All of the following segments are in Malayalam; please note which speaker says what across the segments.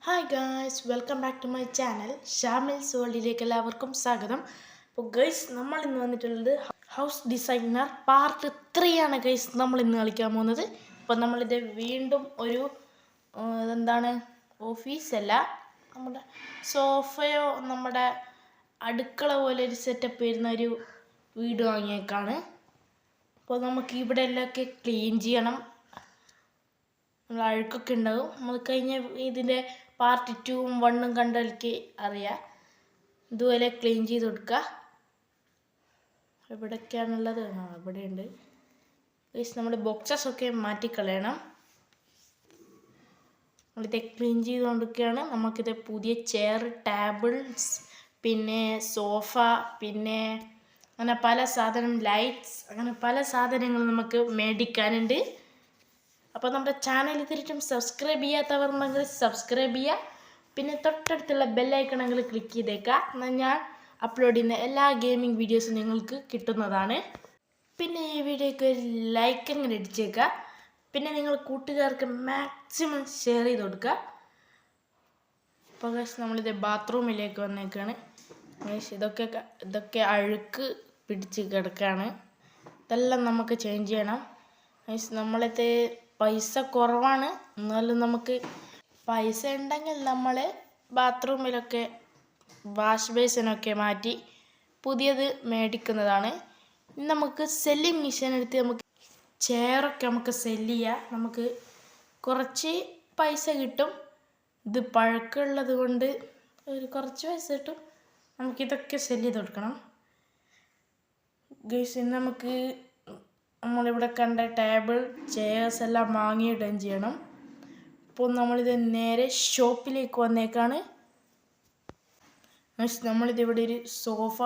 Speaker 1: Hi guys, welcome back to my channel Shamil's വേൾഡിലേക്ക് എല്ലാവർക്കും സ്വാഗതം. അപ്പോൾ ഗൈസ്, നമ്മൾ ഇന്ന് വന്നിട്ടുള്ളത് ഹൗസ് ഡിസൈനർ പാർട്ട് 3 ആണ് ഗൈസ് നമ്മൾ ഇന്ന് കളിക്കാൻ പോകുന്നത്. അപ്പോൾ നമ്മളിത് വീണ്ടും ഒരു എന്താണ് ഓഫീസല്ല, നമ്മുടെ സോഫയോ നമ്മുടെ അടുക്കള പോലെ ഒരു സെറ്റപ്പ് വരുന്ന ഒരു വീട് വാങ്ങിയേക്കാണ്. അപ്പോൾ നമുക്ക് ഇവിടെ എല്ലാമൊക്കെ ക്ലീൻ ചെയ്യണം. നമ്മൾ അഴുക്കൊക്കെ ഉണ്ടാകും. നമ്മൾ കഴിഞ്ഞ ഇതിൻ്റെ പാർട്ട് 2ഉം 1ഉം കണ്ടവർക്ക് അറിയാം. ഇതുപോലെ ക്ലീൻ ചെയ്ത് കൊടുക്കുക. എവിടെയൊക്കെയാണുള്ളത്? ഇവിടെയുണ്ട്. നമ്മുടെ ബോക്സസൊക്കെ മാറ്റിക്കളയണം. നമ്മളിത് ക്ലീൻ ചെയ്തുകൊണ്ടൊക്കെയാണ്. നമുക്കിത് പുതിയ ചെയർ, ടേബിൾസ്, പിന്നെ സോഫ, പിന്നെ അങ്ങനെ പല സാധനം, ലൈറ്റ്സ്, അങ്ങനെ പല സാധനങ്ങളും നമുക്ക് മേടിക്കാനുണ്ട്. അപ്പോൾ നമ്മുടെ ചാനൽ തിരിച്ചും സബ്സ്ക്രൈബ് ചെയ്യാത്തവർ ഉണ്ടെങ്കിൽ സബ്സ്ക്രൈബ് ചെയ്യുക. പിന്നെ തൊട്ടടുത്തുള്ള ബെല്ലൈക്കണെങ്കിൽ ക്ലിക്ക് ചെയ്തേക്കുക. എന്നാൽ ഞാൻ അപ്ലോഡ് ചെയ്യുന്ന എല്ലാ ഗെയിമിംഗ് വീഡിയോസും നിങ്ങൾക്ക് കിട്ടുന്നതാണ്. പിന്നെ ഈ വീഡിയോയ്ക്ക് ഒരു ലൈക്ക് അങ്ങനെ അടിച്ചേക്കുക. പിന്നെ നിങ്ങൾ കൂട്ടുകാർക്ക് മാക്സിമം ഷെയർ ചെയ്ത് കൊടുക്കുക. അപ്പോൾ നമ്മളിത് ബാത്റൂമിലേക്ക് വന്നേക്കാണ്. ഇതൊക്കെ അഴുക്ക് പിടിച്ച് കിടക്കുകയാണ്. ഇതെല്ലാം നമുക്ക് ചേഞ്ച് ചെയ്യണം. നമ്മളിത് പൈസ കുറവാണ്, എന്നാലും നമുക്ക് പൈസ ഉണ്ടെങ്കിൽ നമ്മൾ ബാത്റൂമിലൊക്കെ വാഷ് ബേസിനൊക്കെ മാറ്റി പുതിയത് മേടിക്കുന്നതാണ്. നമുക്ക് സെല്ലിങ് മെഷീൻ എടുത്ത് നമുക്ക് ചെയറൊക്കെ നമുക്ക് സെല്ല് ചെയ്യാം. നമുക്ക് കുറച്ച് പൈസ കിട്ടും. ഇത് പഴക്കമുള്ളത് കൊണ്ട് കുറച്ച് പൈസ കിട്ടും. നമുക്കിതൊക്കെ സെല്ല് ചെയ്ത് കൊടുക്കണം. ഗൈസ്, നമുക്ക് നമ്മളിവിടെ കണ്ട ടേബിൾ, ചെയർസ് എല്ലാം വാങ്ങിയിടുകയും ചെയ്യണം. അപ്പോൾ നമ്മളിത് നേരെ ഷോപ്പിലേക്ക് വന്നേക്കാണ്. നമ്മളിത് ഇവിടെ ഒരു സോഫ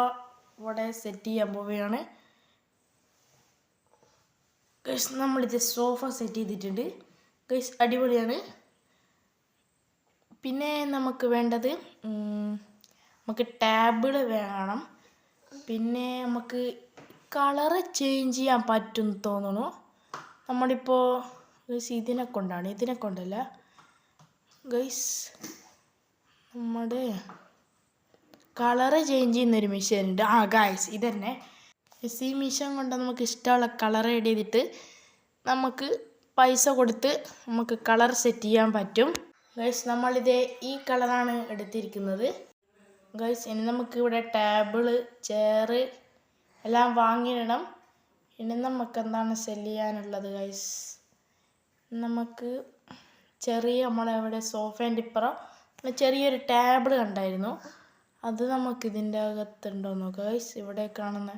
Speaker 1: ഇവിടെ സെറ്റ് ചെയ്യാൻ പോവുകയാണ്. ഗൈസ്, നമ്മളിത് സോഫ സെറ്റ് ചെയ്തിട്ടുണ്ട്. ഗൈസ്, അടിപൊളിയാണ്. പിന്നെ നമുക്ക് വേണ്ടത് നമുക്ക് ടേബിൾ വേണം. പിന്നെ നമുക്ക് കളറ് ചേഞ്ച് ചെയ്യാൻ പറ്റും തോന്നുന്നു. നമ്മളിപ്പോൾ ഇതിനെ കൊണ്ടല്ല ഗൈസ്, നമ്മുടെ കളറ് ചേഞ്ച് ചെയ്യുന്നൊരു മെഷീൻ ഉണ്ട്. ഗൈസ്, ഇതന്നെ. ഈ മെഷീൻ കൊണ്ട് നമുക്ക് ഇഷ്ടമുള്ള കളർ ആഡ് ചെയ്തിട്ട് നമുക്ക് പൈസ കൊടുത്ത് നമുക്ക് കളർ സെറ്റ് ചെയ്യാൻ പറ്റും. ഗൈസ്, നമ്മളിത് ഈ കളറാണ് എടുത്തിരിക്കുന്നത്. ഗൈസ്, ഇനി നമുക്ക് ഇവിടെ ടേബിള്, ചെയറ് എല്ലാം വാങ്ങിയിടണം. ഇനി നമുക്ക് എന്താണ് സെല്ല് ചെയ്യാനുള്ളത് ഗൈസ്? നമുക്ക് നമ്മളെവിടെ സോഫേൻ്റെ ഇപ്പുറം ചെറിയൊരു ടേബിൾ കണ്ടായിരുന്നു. അത് നമുക്ക് ഇതിൻ്റെ അകത്തുണ്ടോ നോക്കാം ഗൈസ്. ഇവിടെ കാണുന്ന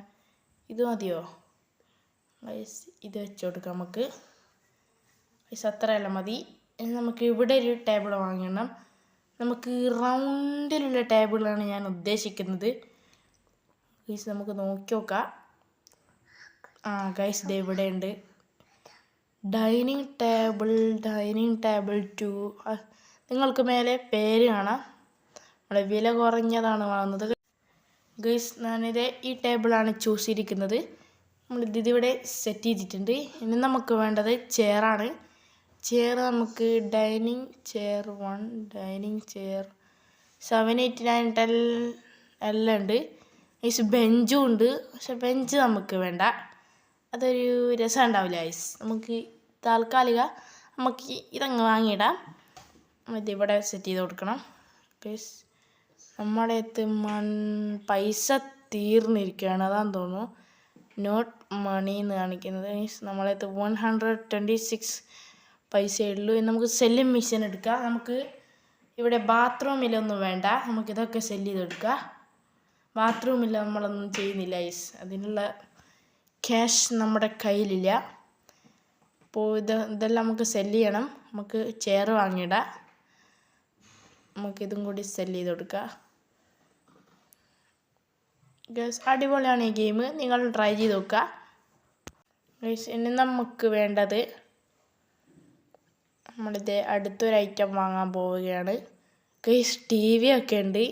Speaker 1: ഇത് മതിയോ ഗൈസ്? ഇത് വെച്ച് കൊടുക്കാം നമുക്ക് ഗൈസ്. അത്രയെല്ലാം മതി. ഇനി നമുക്ക് ഇവിടെ ഒരു ടേബിൾ വാങ്ങിയിടണം. നമുക്ക് റൗണ്ടിലുള്ള ടേബിളാണ് ഞാൻ ഉദ്ദേശിക്കുന്നത് ഗൈസ്. നമുക്ക് നോക്കി നോക്കാം. ഗൈസ്, ഇത് ഇവിടെ ഉണ്ട്. Dining table 2. നിങ്ങൾക്ക് മേലെ പേര് കാണാം. നമ്മളെ വില കുറഞ്ഞതാണ് വാങ്ങുന്നത് ഗൈസ്. ഞാനിത് ഈ ടേബിളാണ് ചൂസ് ചെയ്തിരിക്കുന്നത്. നമ്മളിതിവിടെ സെറ്റ് ചെയ്തിട്ടുണ്ട്. ഇനി നമുക്ക് വേണ്ടത് ചെയറാണ്. ചെയർ നമുക്ക് ഡൈനിങ് ചെയർ 1, ഡൈനിങ് ചെയർ 789 എല്ലാം ഉണ്ട്. ബെഞ്ചും ഉണ്ട്. പക്ഷെ ബെഞ്ച് നമുക്ക് വേണ്ട, അതൊരു രസം ഉണ്ടാവില്ല ഐസ്. നമുക്ക് താൽക്കാലിക നമുക്ക് ഇതങ്ങ് വാങ്ങിയിടാം. ഇതിവിടെ സെറ്റ് ചെയ്ത് കൊടുക്കണം. നമ്മുടെ അടുത്ത് പൈസ തീർന്നിരിക്കുകയാണ്, അതാന്ന് തോന്നുന്നു. നോട്ട് മണി എന്ന് കാണിക്കുന്നത്. നമ്മളെ അടുത്ത് 126 പൈസയേ ഉള്ളൂ. നമുക്ക് സെല്ലിങ് മെഷീൻ എടുക്കാം. നമുക്ക് ഇവിടെ ബാത്റൂമിലൊന്നും വേണ്ട, നമുക്കിതൊക്കെ സെല്ല് ചെയ്തെടുക്കാം. ബാത്റൂമിൽ നമ്മളൊന്നും ചെയ്യുന്നില്ല ഐസ്, അതിനുള്ള ക്യാഷ് നമ്മുടെ കയ്യിലില്ല. അപ്പോൾ ഇതെല്ലാം നമുക്ക് സെല്ല് ചെയ്യണം. നമുക്ക് ചെയർ വാങ്ങിയിടാം. നമുക്കിതും കൂടി സെല്ല് ചെയ്ത് കൊടുക്കാം ഗൈസ്. അടിപൊളിയാണ് ഈ ഗെയിം, നിങ്ങൾ ട്രൈ ചെയ്ത് നോക്കുക ഗൈസ്. ഇനി നമുക്ക് വേണ്ടത് നമ്മളിത് അടുത്തൊരു ഐറ്റം വാങ്ങാൻ പോവുകയാണ് ഗൈസ്. TV ഒക്കെ ഉണ്ട്.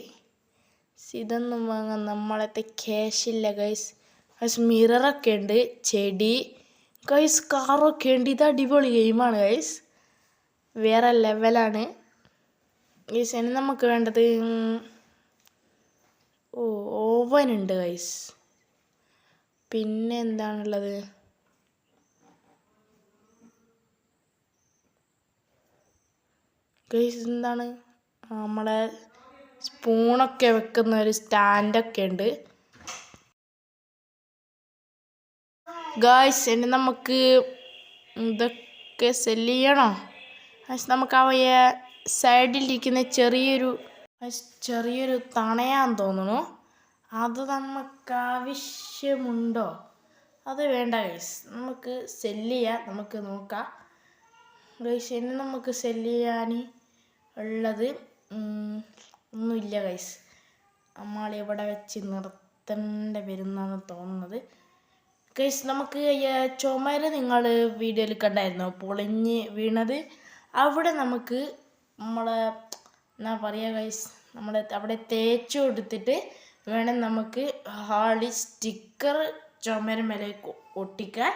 Speaker 1: ഇതൊന്നും വാങ്ങാൻ നമ്മളത്തെ ക്യാഷില്ല ഗൈസ്. മിററൊക്കെ ഉണ്ട്, ചെടി ഗൈസ്, കാറൊക്കെ ഉണ്ട്. ഇത് അടിപൊളി ഗെയിമാണ് ഗൈസ്, വേറെ ലെവലാണ് ഗൈസ് ഇനി നമുക്ക് വേണ്ടത് ഓവൻ ഉണ്ട് ഗൈസ്. പിന്നെ എന്താണുള്ളത്? ഗൈസ് എന്താണ് നമ്മളെ സ്പൂണൊക്കെ വെക്കുന്ന ഒരു സ്റ്റാൻഡൊക്കെ ഉണ്ട് ഗൈസ്. ഇനി നമുക്ക് ഇതൊക്കെ സെല്ല് ചെയ്യണോ? നമുക്ക് അവയെ സൈഡിലിരിക്കുന്ന ചെറിയൊരു തണയാന്ന് തോന്നുന്നു. അത് നമുക്ക് ആവശ്യമുണ്ടോ? അത് വേണ്ട ഗൈസ്, നമുക്ക് സെല്ല് ചെയ്യാം. നമുക്ക് നോക്കാം ഗൈസ്. ഇനി നമുക്ക് സെല്ല് ചെയ്യാൻ ഉള്ളത് ഒന്നുമില്ല ഗൈസ്. നമ്മളിവിടെ വെച്ച് നിർത്തേണ്ട വരുന്നാണ് തോന്നുന്നത് ഗൈസ്. നമുക്ക് ചുമര് നിങ്ങൾ വീഡിയോയിൽ കണ്ടായിരുന്നു പൊളിഞ്ഞ് വീണത്. അവിടെ നമുക്ക് എന്താ പറയുക ഗൈസ്, അവിടെ തേച്ച് കൊടുത്തിട്ട് വേണം നമുക്ക് ഹാളിൽ സ്റ്റിക്കർ ചുമര് മേലേക്ക് ഒട്ടിക്കാൻ.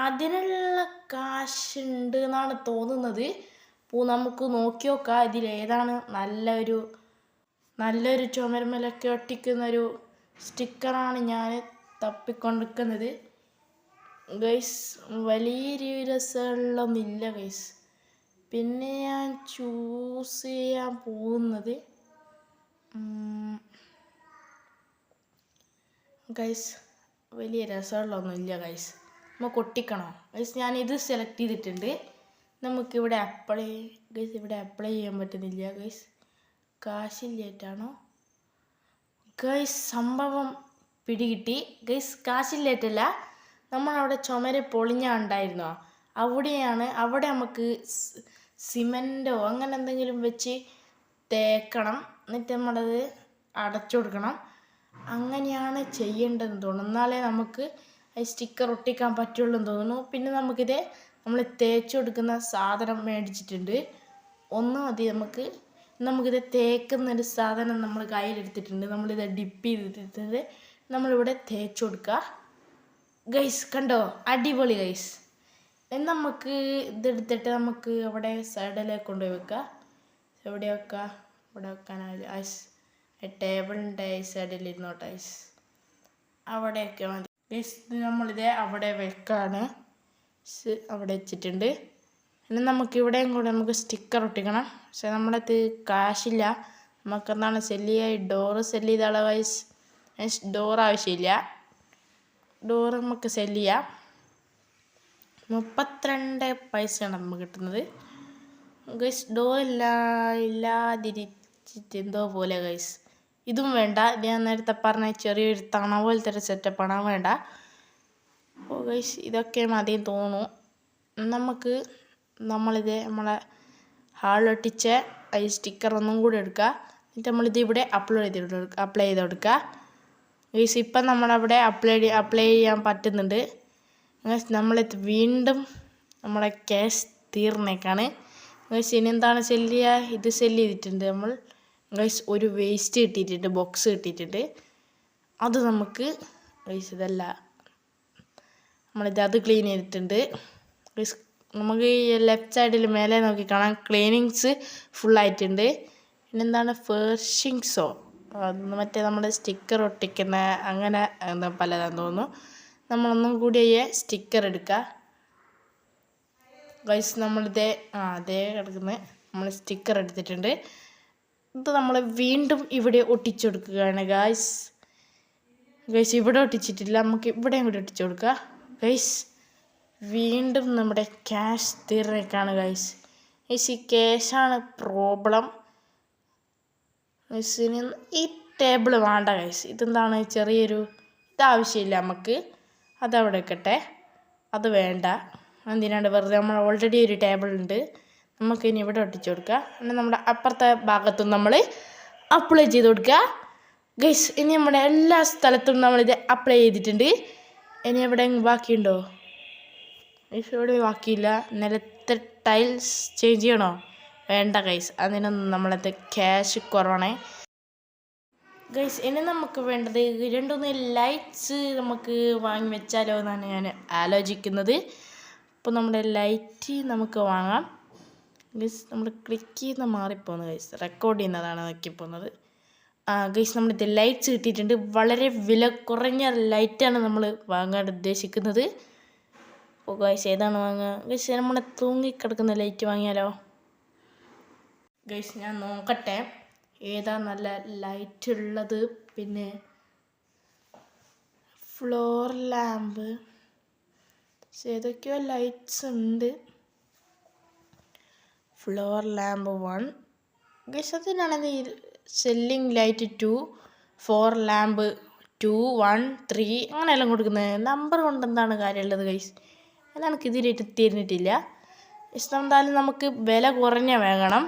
Speaker 1: അതിനുള്ള കാശുണ്ട് എന്നാണ് തോന്നുന്നത്. അപ്പോൾ നമുക്ക് നോക്കി നോക്കാം ഇതിലേതാണ് നല്ലൊരു ചുമരുമേലൊക്കെ ഒട്ടിക്കുന്നൊരു സ്റ്റിക്കറാണ് ഞാൻ തപ്പിക്കൊണ്ടിരിക്കുന്നത് ഗൈസ്. വലിയ രസമുള്ളൊന്നുമില്ല ഗൈസ്. പിന്നെ ഞാൻ ചൂസ് ചെയ്യാൻ പോകുന്നത് ഗൈസ് വലിയ രസമുള്ളൊന്നുമില്ല ഗൈസ്. നമുക്ക് ഒട്ടിക്കണോ ഗൈസ്? ഞാനിത് സെലക്ട് ചെയ്തിട്ടുണ്ട്. നമുക്കിവിടെ ഇവിടെ അപ്ലൈ ചെയ്യാൻ പറ്റുന്നില്ല ഗൈസ്. കാശില്ലേറ്റാണോ ഗൈസ്? സംഭവം പിടികിട്ടി ഗൈസ്. കാശില്ലേറ്റല്ല, നമ്മളവിടെ ചുമര് പൊളിഞ്ഞുണ്ടായിരുന്നോ, അവിടെ നമുക്ക് സിമെൻറ്റോ അങ്ങനെ എന്തെങ്കിലും വെച്ച് തേക്കണം. എന്നിട്ട് നമ്മളത് അടച്ചു കൊടുക്കണം. അങ്ങനെയാണ് ചെയ്യേണ്ടതെന്ന് തോന്നുന്നു. എന്നാലേ നമുക്ക് സ്റ്റിക്കർ ഒട്ടിക്കാൻ പറ്റുള്ളൂ എന്ന് തോന്നുന്നു. പിന്നെ നമ്മൾ തേച്ച് കൊടുക്കുന്ന സാധനം മേടിച്ചിട്ടുണ്ട്. ഒന്ന് മതി നമുക്കിത് തേക്കുന്നൊരു സാധനം നമ്മൾ കയ്യിലെടുത്തിട്ടുണ്ട്. നമ്മളിത് ഡിപ്പ് ചെയ്തിട്ടുണ്ട്. നമ്മളിവിടെ തേച്ച് കൊടുക്കുക ഗൈസ്. കണ്ടോ, അടിപൊളി ഗൈസ്. നമുക്ക് ഇതെടുത്തിട്ട് നമുക്ക് അവിടെ സൈഡിലേക്ക് കൊണ്ടുപോയി വെക്കുക. എവിടെ വെക്കുക? ഇവിടെ വെക്കാനാവില്ല ഐസ്. ടേബിളിൻ്റെ സൈഡിൽ ഇരുന്നോട്ടെ ഐസ്. അവിടെയൊക്കെ മതി ഗൈസ്. നമ്മളിത് അവിടെ വെക്കാണ്. അവിടെ വെച്ചിട്ടുണ്ട്. പിന്നെ നമുക്ക് ഇവിടെയും കൂടെ നമുക്ക് സ്റ്റിക്കർ ഒട്ടിക്കണം. പക്ഷെ നമ്മളത് കാശില്ല. നമുക്കെന്താണ് സെല്ല് ചെയ്യുക? ഡോറ് സെല്ല് ചെയ്താളോ ഗൈസ്? ഡോർ ആവശ്യമില്ല. ഡോറ് നമുക്ക് സെല്ല് ചെയ്യാം. 32 പൈസയാണ് നമുക്ക് കിട്ടുന്നത് ഗൈസ്. ഡോർ ഇല്ലാതിരിച്ചിട്ട് എന്തോ പോലെ ഗൈസ്. ഇതും വേണ്ട. ഞാൻ നേരത്തെ പറഞ്ഞ ചെറിയൊരു തണ പോലത്തെ ഒരു സെറ്റപ്പാണ്, വേണ്ട. അപ്പോൾ ഗൈസ് ഇതൊക്കെ മതിയെന്ന് തോന്നുന്നു. നമുക്ക് നമ്മളെ ഹാളിലൊട്ടിച്ച ഈ സ്റ്റിക്കർ ഒന്നും കൂടി എടുക്കുക. എന്നിട്ട് നമ്മളിത് ഇവിടെ അപ്ലൈ ചെയ്ത് കൊടുക്കുക ഗൈസ്. ഇപ്പം നമ്മളവിടെ അപ്ലൈ ചെയ്യാൻ പറ്റുന്നുണ്ട് ഗൈസ്. നമ്മളിത് വീണ്ടും നമ്മളെ ക്യാഷ് തീർന്നേക്കാണ് ഗൈസ്. ഇനി എന്താണ് സെല്ല് ചെയ്യുക? ഇത് സെല്ല് ചെയ്തിട്ടുണ്ട് നമ്മൾ ഗൈസ്. ഒരു വേസ്റ്റ് കിട്ടിയിട്ടുണ്ട്, ബോക്സ് കിട്ടിയിട്ടുണ്ട്. അത് നമുക്ക് ഗൈസ് ഇതല്ല, അത് ക്ലീൻ ചെയ്തിട്ടുണ്ട് ഗൈസ്. നമുക്ക് ഈ ലെഫ്റ്റ് സൈഡിൽ മേലെ നോക്കി കാണാം ക്ലീനിങ്സ് ഫുള്ളായിട്ടുണ്ട്. പിന്നെന്താണ് ഫേർഷിങ്സോ, മറ്റേ നമ്മുടെ സ്റ്റിക്കർ ഒട്ടിക്കുന്ന അങ്ങനെ പലതാന്ന് തോന്നുന്നു. നമ്മളൊന്നും കൂടി സ്റ്റിക്കർ എടുക്കുക ഗൈസ്. നമ്മളിതേ അതേ കിടക്കുന്ന നമ്മൾ സ്റ്റിക്കർ എടുത്തിട്ടുണ്ട്. ഇത് നമ്മൾ വീണ്ടും ഇവിടെ ഒട്ടിച്ചു കൊടുക്കുകയാണ് ഗൈസ്. ഇവിടെ ഒട്ടിച്ചിട്ടില്ല, നമുക്ക് ഇവിടെയും കൂടി ഒട്ടിച്ചു കൊടുക്കുക ഗൈസ്. വീണ്ടും നമ്മുടെ ക്യാഷ് തീർന്നേക്കാണ് ഗൈസ്. ഈ ക്യാഷാണ് പ്രോബ്ലം ഗൈസിന്. ഈ ടേബിൾ വേണ്ട ഗൈസ്. ഇതെന്താണ് ഇതാവശ്യമില്ല നമുക്ക്. അതവിടെ വെക്കട്ടെ, അത് വേണ്ട. എന്തിനാണ് വെറുതെ? നമ്മൾ ഓൾറെഡി ഒരു ടേബിൾ ഉണ്ട്. നമുക്കിനി ഇവിടെ ഒട്ടിച്ചു കൊടുക്കുക. പിന്നെ നമ്മുടെ അപ്പുറത്തെ ഭാഗത്തും നമ്മൾ അപ്ലൈ ചെയ്ത് കൊടുക്കുക ഗൈസ്. ഇനി നമ്മുടെ എല്ലാ സ്ഥലത്തും നമ്മളിത് അപ്ലൈ ചെയ്തിട്ടുണ്ട്. ഇനി എവിടെയെങ്കിലും ബാക്കിയുണ്ടോ? ഇവിടെ ബാക്കിയില്ല. നിലത്തെ ടൈൽസ് ചേഞ്ച് ചെയ്യണോ? വേണ്ട ഗൈസ്, അതിനൊന്നും നമ്മളത് ക്യാഷ് കുറവാണേ ഗൈസ്. ഇനി നമുക്ക് വേണ്ടത് 2-3 ലൈറ്റ്സ് നമുക്ക് വാങ്ങി വെച്ചാലോ എന്നാണ് ഞാൻ ആലോചിക്കുന്നത്. അപ്പോൾ നമ്മുടെ ലൈറ്റ് നമുക്ക് വാങ്ങാം ഗൈസ് നമ്മൾ ക്ലിക്ക് ചെയ്യുന്ന മാറിപ്പോകുന്നത് ഗൈസ് റെക്കോർഡ് ചെയ്യുന്നതാണ് നോക്കിപ്പോകുന്നത്. ഗൈസ് നമ്മളിത് ലൈറ്റ്സ് കിട്ടിയിട്ടുണ്ട്. വളരെ വില കുറഞ്ഞ ലൈറ്റാണ് നമ്മൾ വാങ്ങാൻ ഉദ്ദേശിക്കുന്നത്. അപ്പോൾ ഗൈസ് ഏതാണ് വാങ്ങുക? ഗൈസ് നമ്മളെ തൂങ്ങിക്കിടക്കുന്ന ലൈറ്റ് വാങ്ങിയാലോ? ഗൈസ് ഞാൻ നോക്കട്ടെ ഏതാ നല്ല ലൈറ്റ് ഉള്ളത്. പിന്നെ ഫ്ലോർ ലാമ്പ് ഏതൊക്കെയോ ലൈറ്റ്സ് ഉണ്ട്. ഫ്ലോർ ലാമ്പ് 1 ഗൈസ് അതിനാണെങ്കിൽ സെല്ലിംഗ് ലൈറ്റ് 2, 4 ലാമ്പ് 2, 1, 3 അങ്ങനെയെല്ലാം കൊടുക്കുന്നത്. നമ്പർ കൊണ്ട് എന്താണ് കാര്യമുള്ളത് ഗൈസ്? എന്നാണ് ഇതിലായിട്ട് തിരിഞ്ഞിട്ടില്ല. എന്തായാലും നമുക്ക് വില കുറഞ്ഞ വേണം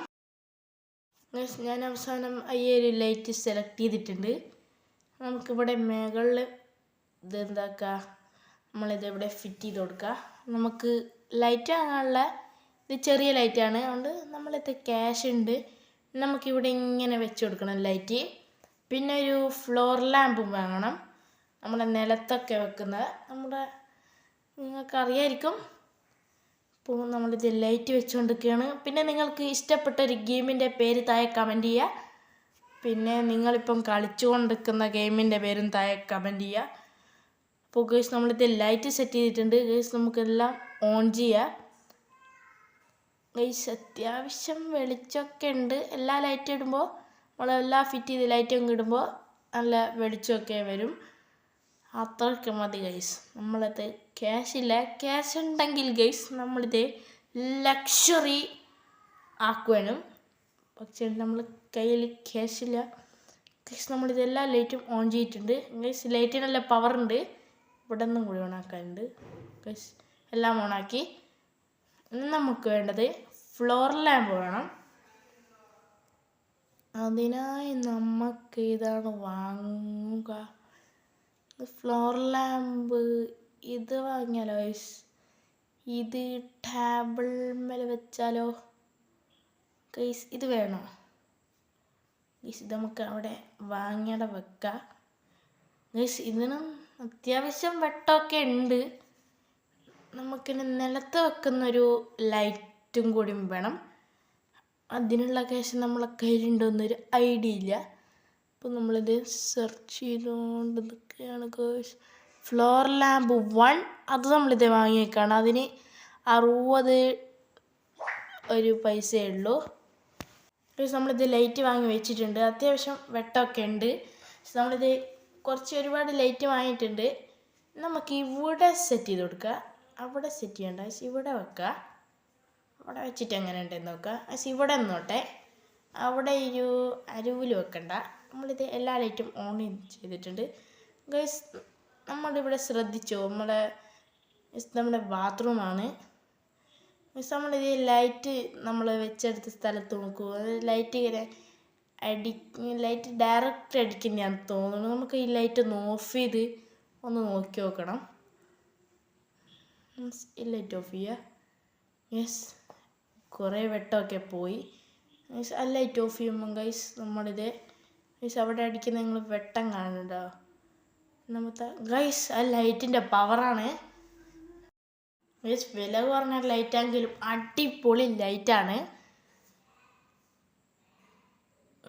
Speaker 1: ഗൈസ്. ഞാൻ അവസാനം ഈ ഒരു ലൈറ്റ് സെലക്ട് ചെയ്തിട്ടുണ്ട്. നമുക്കിവിടെ മുകളിൽ ഇത് എന്താക്കുക, നമ്മളിത് ഇവിടെ ഫിറ്റ് ചെയ്ത് കൊടുക്കുക. നമുക്ക് ലൈറ്റ് വാങ്ങാനുള്ള ഇത് ചെറിയ ലൈറ്റാണ്, അതുകൊണ്ട് നമ്മളിത് ക്യാഷ് ഉണ്ട്. നമുക്കിവിടെ ഇങ്ങനെ വെച്ച് കൊടുക്കണം ലൈറ്റ്. പിന്നെ ഒരു ഫ്ലോർ ലാമ്പും വാങ്ങണം, നമ്മുടെ നിലത്തൊക്കെ വെക്കുന്നത്. നിങ്ങൾക്കറിയായിരിക്കും. അപ്പോൾ നമ്മളിത് ലൈറ്റ് വെച്ചുകൊണ്ടിരിക്കുകയാണ്. പിന്നെ നിങ്ങൾക്ക് ഇഷ്ടപ്പെട്ട ഒരു ഗെയിമിൻ്റെ പേര് താഴെ കമൻറ്റ് ചെയ്യുക. പിന്നെ നിങ്ങളിപ്പം കളിച്ചുകൊണ്ടിരിക്കുന്ന ഗെയിമിൻ്റെ പേരും താഴെ കമൻറ്റ് ചെയ്യുക. അപ്പോൾ ഗൈസ് നമ്മളിത് ലൈറ്റ് സെറ്റ് ചെയ്തിട്ടുണ്ട്. ഗൈസ് നമുക്കെല്ലാം ഓൺ ചെയ്യാം. ഗൈസ് അത്യാവശ്യം വെളിച്ചമൊക്കെ ഉണ്ട്. എല്ലാ ലൈറ്റ് ഇടുമ്പോൾ നമ്മളെല്ലാം ഫിറ്റ് ചെയ്ത് ലൈറ്റൊക്കെ ഇടുമ്പോൾ നല്ല വെളിച്ചമൊക്കെ വരും. അത്രയ്ക്ക് മതി ഗൈസ്. നമ്മളത് ക്യാഷില്ല, ക്യാഷ് ഉണ്ടെങ്കിൽ ഗൈസ് നമ്മളിത് ലക്ഷറി ആക്കുവാനും. പക്ഷേ നമ്മൾ കയ്യിൽ ക്യാഷില്ല ഗൈസ്. നമ്മളിത് എല്ലാ ലൈറ്റും ഓൺ ചെയ്തിട്ടുണ്ട് ഗൈസ്. ലൈറ്റിന് നല്ല പവറുണ്ട്. ഇവിടെ നിന്നും കൂടി ഓണാക്കാനുണ്ട് ഗൈസ്. എല്ലാം ഓണാക്കി. നമുക്ക് വേണ്ടത് ഫ്ലോർ ലാമ്പ് വേണം. അതിനായി നമുക്ക് ഇതാണ് വാങ്ങുക. ഫ്ലോർ ലാമ്പ് ഇത് വാങ്ങിയാലോ ഗൈസ്? ഇത് ടേബിൾ മേലെ വെച്ചാലോ ഗൈസ്? ഇത് വേണോ ഗൈസ്? ഇത് നമുക്ക് അവിടെ വാങ്ങിയുടെ വെക്കാം ഗൈസ്. ഇതിനും അത്യാവശ്യം വെട്ടമൊക്കെ ഉണ്ട്. നമുക്കിനി നിലത്ത് വെക്കുന്നൊരു ലൈറ്റും കൂടി വേണം. അതിനുള്ള ക്യാഷ് നമ്മളെ കയ്യിലുണ്ടോയെന്നൊരു ഐഡിയ ഇല്ല. അപ്പോൾ നമ്മളിത് സെർച്ച് ചെയ്തുകൊണ്ട് നിൽക്കുകയാണ് ഗൈസ്. ഫ്ലോർ ലാമ്പ് 1 അത് നമ്മളിത് വാങ്ങിയേക്കാണ്. അതിന് 60 ഒരു പൈസയേ ഉള്ളൂ. നമ്മളിത് ലൈറ്റ് വാങ്ങി വെച്ചിട്ടുണ്ട്. അത്യാവശ്യം വെട്ടമൊക്കെ ഉണ്ട്. നമ്മളിത് ഒരുപാട് ലൈറ്റ് വാങ്ങിയിട്ടുണ്ട്. നമുക്ക് ഇവിടെ സെറ്റ് ചെയ്ത് കൊടുക്കുക. അവിടെ സെറ്റ് ചെയ്യേണ്ട ഇവിടെ വെക്കുക. അവിടെ വെച്ചിട്ട് എങ്ങനെ ഉണ്ടെന്ന് നോക്കുക. ഇവിടെ നിന്നോട്ടെ. അവിടെ ഒരു അരുവിൽ വെക്കണ്ട. നമ്മളിത് എല്ലാ ലൈറ്റും ഓൺ ചെയ്തിട്ടുണ്ട് ഗൈസ്. നമ്മളിവിടെ ശ്രദ്ധിച്ചോ, നമ്മുടെ ബാത്റൂമാണ്. നമ്മളിത് ലൈറ്റ് നമ്മൾ വെച്ചെടുത്ത സ്ഥലത്ത് നോക്കൂ. ലൈറ്റ് ഇങ്ങനെ ലൈറ്റ് ഡയറക്റ്റ് അടിക്കുന്നതാണെന്ന് തോന്നുന്നു. നമുക്ക് ഈ ലൈറ്റ് ഒന്ന് ഓഫ് ചെയ്ത് ഒന്ന് നോക്കി നോക്കണം. ഈ ലൈറ്റ് ഓഫ് ചെയ്യുക. യെസ്, കുറേ വെട്ടമൊക്കെ പോയി ഗൈസ്. ആ ലൈറ്റ് ഓഫ് ചെയ്യുമ്പം ഗൈസ് നമ്മളിത് ഗൈസ് അവിടെ അടിക്കുന്ന നിങ്ങൾ വെട്ടം കാണുന്നുണ്ടോ? നമുക്ക് ഗൈസ് ആ ലൈറ്റിൻ്റെ പവറാണ് ഗൈസ്. വില കുറഞ്ഞ ലൈറ്റാണെങ്കിലും അടിപൊളി ലൈറ്റാണ്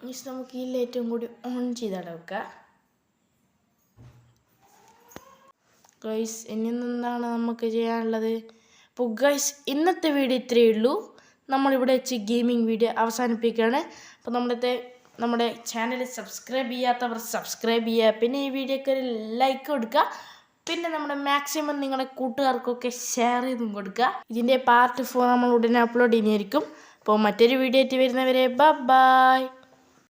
Speaker 1: ഗൈസ്. നമുക്ക് ഈ ലൈറ്റും കൂടി ഓൺ ചെയ്താണ് വെക്കുക ഗൈസ്. ഇനി എന്താണ് നമുക്ക് ചെയ്യാനുള്ളത്? അപ്പോൾ ഗൈസ് ഇന്നത്തെ വീഡിയോ ഇത്രയേ ഉള്ളൂ. നമ്മളിവിടെ വെച്ച് ഗെയിമിംഗ് വീഡിയോ അവസാനിപ്പിക്കുകയാണ്. അപ്പോൾ നമ്മുടെ ചാനൽ സബ്സ്ക്രൈബ് ചെയ്യാത്തവർ സബ്സ്ക്രൈബ് ചെയ്യുക. പിന്നെ ഈ വീഡിയോക്ക് ഒരു ലൈക്ക് കൊടുക്കുക. പിന്നെ നമ്മുടെ മാക്സിമം നിങ്ങളുടെ കൂട്ടുകാർക്കൊക്കെ ഷെയർ ചെയ്തും കൊടുക്കുക. ഇതിൻ്റെ പാർട്ട് 4 നമ്മൾ ഉടനെ അപ്ലോഡ് ചെയ്യുന്നതായിരിക്കും. അപ്പോൾ മറ്റൊരു വീഡിയോ ആയിട്ട് വരുന്നവരെ ബൈ.